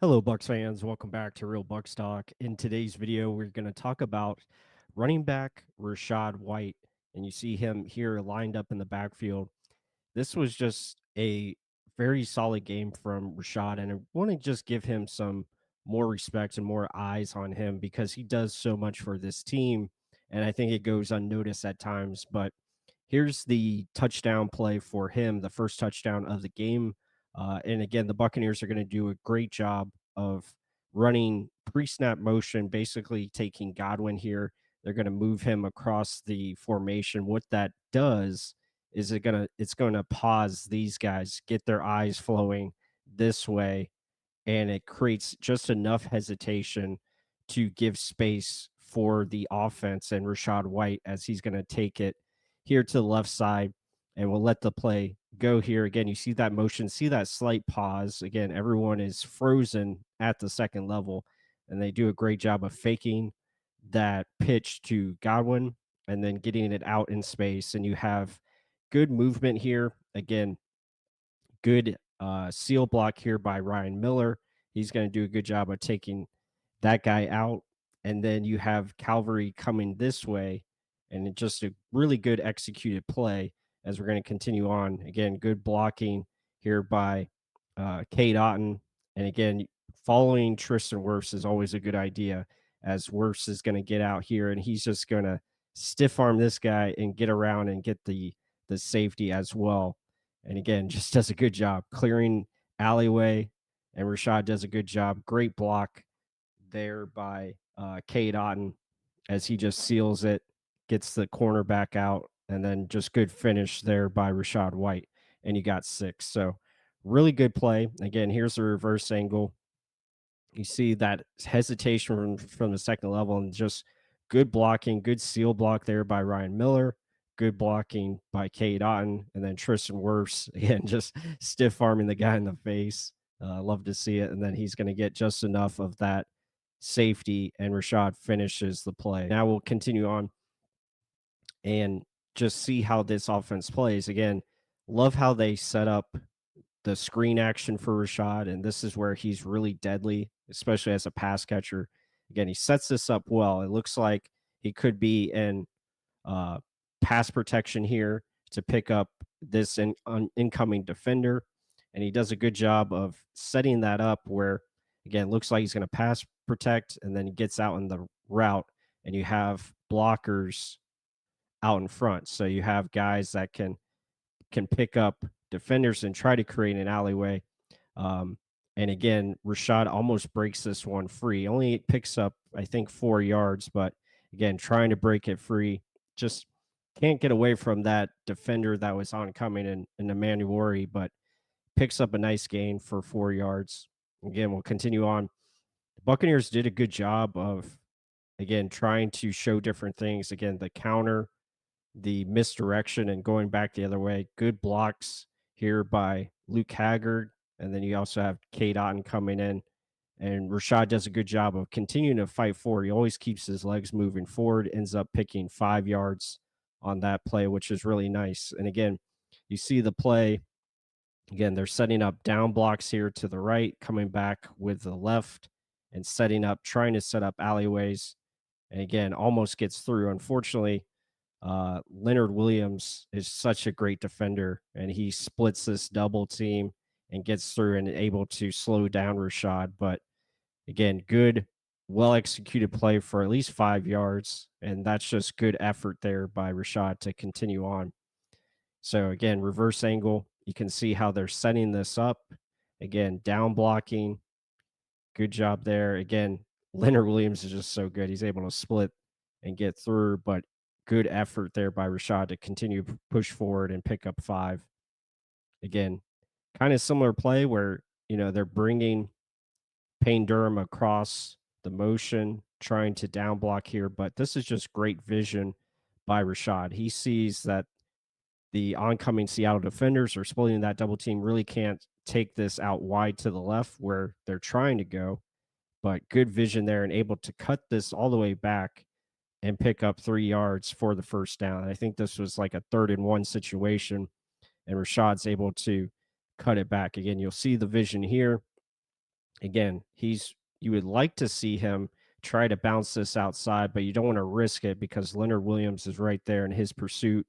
Hello, Bucs fans. Welcome back to Real Bucs Talk. In today's video, we're going to talk about running back Rachaad White, and you see him here lined up in the backfield. This was just a very solid game from Rachaad, and I want to just give him some more respect and more eyes on him because he does so much for this team, and I think it goes unnoticed at times. But here's the touchdown play for him, the first touchdown of the game. And again, the Buccaneers are going to do a great job of running pre-snap motion, basically taking Godwin here. They're going to move him across the formation. What that does is it's going to pause these guys, get their eyes flowing this way, and it creates just enough hesitation to give space for the offense and Rachaad White as he's going to take it here to the left side, and we'll let the play go here. Again, you see that motion, see that slight pause. Again, everyone is frozen at the second level, and they do a great job of faking that pitch to Godwin and then getting it out in space. And you have good movement here. Again, good seal block here by Ryan Miller. He's going to do a good job of taking that guy out. And then you have Calvary coming this way, and just a really good executed play as we're going to continue on. Again, good blocking here by Kate Otten. And again, following Tristan Wirfs is always a good idea, as Wirfs is going to get out here and he's just going to stiff arm this guy and get around and get the safety as well. And again, just does a good job clearing alleyway. And Rachaad does a good job. Great block there by Cade Otten as he just seals it, gets the cornerback out, and then just good finish there by Rachaad White. And you got 6. So really good play. Again, here's the reverse angle. You see that hesitation from the second level, and just good blocking, good seal block there by Ryan Miller, good blocking by Cade Otten, and then Tristan Wirfs, again, just stiff arming the guy in the face. Love to see it. And then he's going to get just enough of that safety, and Rachaad finishes the play. Now we'll continue on and just see how this offense plays. Again, love how they set up the screen action for Rachaad, and this is where he's really deadly, especially as a pass catcher. Again, he sets this up well. It looks like he could be in uh, pass protection here to pick up this incoming defender, and he does a good job of setting that up where, again, looks like he's going to pass protect, and then he gets out in the route, and you have blockers out in front. So you have guys that can pick up defenders and try to create an alleyway. Um, and again, Rachaad almost breaks this one free. Only picks up, I think, 4 yards, but again, trying to break it free, just can't get away from that defender that was oncoming in Emmanuel, but picks up a nice gain for 4 yards. Again, we'll continue on. The Buccaneers did a good job of, again, trying to show different things. Again, the counter, the misdirection and going back the other way. Good blocks here by Luke Haggard. And then you also have Cade Otten coming in. And Rachaad does a good job of continuing to fight forward. He always keeps his legs moving forward, ends up picking 5 yards on that play, which is really nice. And again, you see the play. Again, they're setting up down blocks here to the right, coming back with the left and setting up, trying to set up alleyways. And again, almost gets through. Unfortunately, Leonard Williams is such a great defender, and he splits this double team and gets through and able to slow down Rachaad. But again, good, well executed play for at least 5 yards, and that's just good effort there by Rachaad to continue on. So again, reverse angle, you can see how they're setting this up. Again, down blocking, good job there. Again, Leonard Williams is just so good. He's able to split and get through, but good effort there by Rachaad to continue push forward and pick up 5. Again, kind of similar play where, they're bringing Payne Durham across the motion, trying to down block here, but this is just great vision by Rachaad. He sees that the oncoming Seattle defenders are splitting that double team, really can't take this out wide to the left where they're trying to go, but good vision there and able to cut this all the way back and pick up 3 yards for the first down. I think this was like a 3rd and 1 situation, and Rachaad's able to cut it back. Again, you'll see the vision here. Again, you would like to see him try to bounce this outside, but you don't want to risk it because Leonard Williams is right there and his pursuit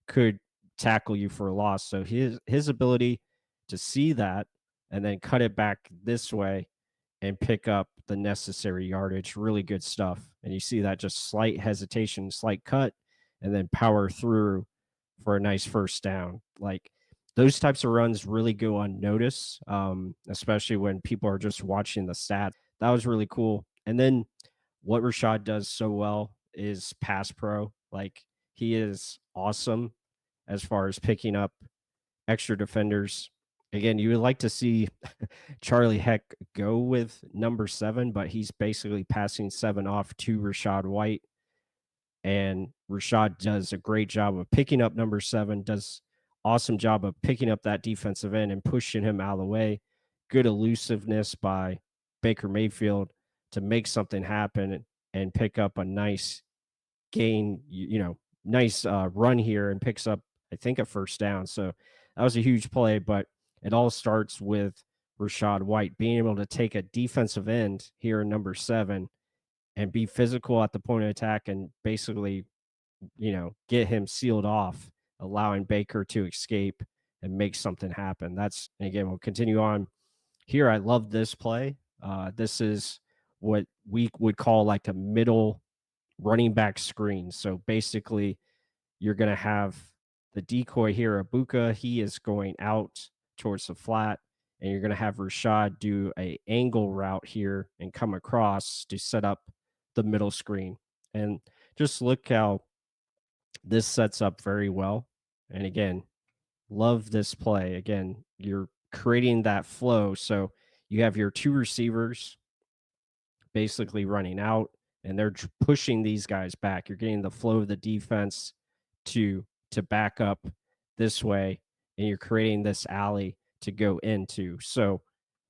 could tackle you for a loss. So his ability to see that and then cut it back this way and pick up the necessary yardage, really good stuff. And you see that just slight hesitation, slight cut, and then power through for a nice first down. Like those types of runs really go unnoticed, especially when people are just watching the stats. That was really cool. And then what Rachaad does so well is pass pro. Like he is awesome as far as picking up extra defenders. Again, you would like to see Charlie Heck go with number 7, but he's basically passing 7 off to Rachaad White. And Rachaad does a great job of picking up number 7, does awesome job of picking up that defensive end and pushing him out of the way. Good elusiveness by Baker Mayfield to make something happen and pick up a nice gain, nice run here and picks up, I think, a first down. So that was a huge play, but it all starts with Rachaad White being able to take a defensive end here in number 7 and be physical at the point of attack and basically, get him sealed off, allowing Baker to escape and make something happen. And again, we'll continue on here. I love this play. This is what we would call like a middle running back screen. So basically, you're going to have the decoy here, Abuka. He is going out towards the flat, and you're going to have Rachaad do a angle route here and come across to set up the middle screen. And just look how this sets up very well. And again, love this play. Again, you're creating that flow. So you have your two receivers basically running out and they're pushing these guys back. You're getting the flow of the defense to back up this way and you're creating this alley to go into. So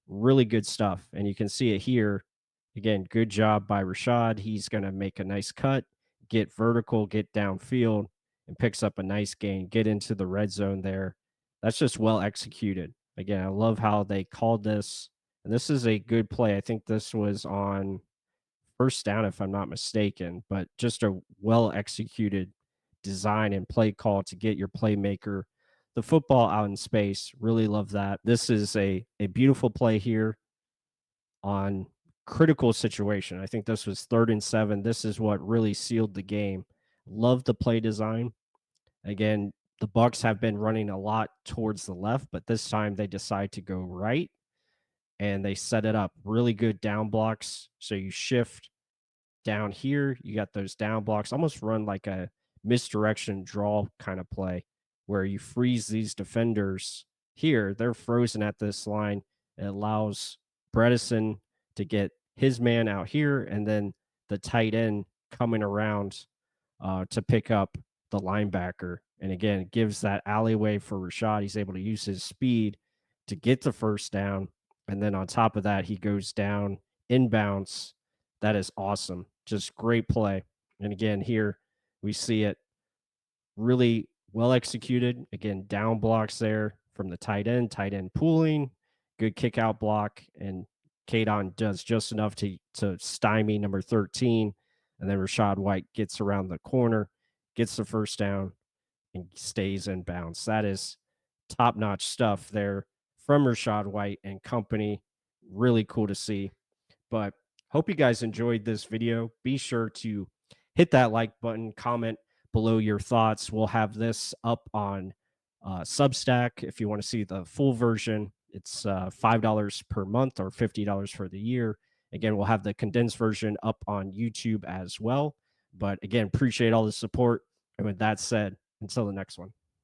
really good stuff. And you can see it here. Again, good job by Rachaad. He's going to make a nice cut, get vertical, get downfield, and picks up a nice gain, get into the red zone there. That's just well executed. Again, I love how they called this. And this is a good play. I think this was on first down, if I'm not mistaken, but just a well executed design and play call to get your playmaker the football out in space. Really love that. This is a beautiful play here on critical situation. I think this was 3rd and 7. This is what really sealed the game. Love the play design. Again, the Bucs have been running a lot towards the left, but this time they decide to go right and they set it up. Really good down blocks. So you shift down here, you got those down blocks, almost run like a misdirection draw kind of play where you freeze these defenders here. They're frozen at this line. It allows Bredesen to get his man out here and then the tight end coming around to pick up the linebacker. And again, it gives that alleyway for Rachaad. He's able to use his speed to get the first down. And then on top of that, he goes down inbounds. That is awesome. Just great play. And again, here we see it really well executed. Again, down blocks there from the tight end pooling, good kick out block. And Kadon does just enough to stymie number 13. And then Rachaad White gets around the corner, gets the first down, and stays in bounds. That is top notch stuff there from Rachaad White and company. Really cool to see. But hope you guys enjoyed this video. Be sure to hit that like button, comment below your thoughts. We'll have this up on Substack if you want to see the full version. It's $5 per month or $50 for the year. Again, we'll have the condensed version up on YouTube as well. But again, appreciate all the support. And with that said, until the next one.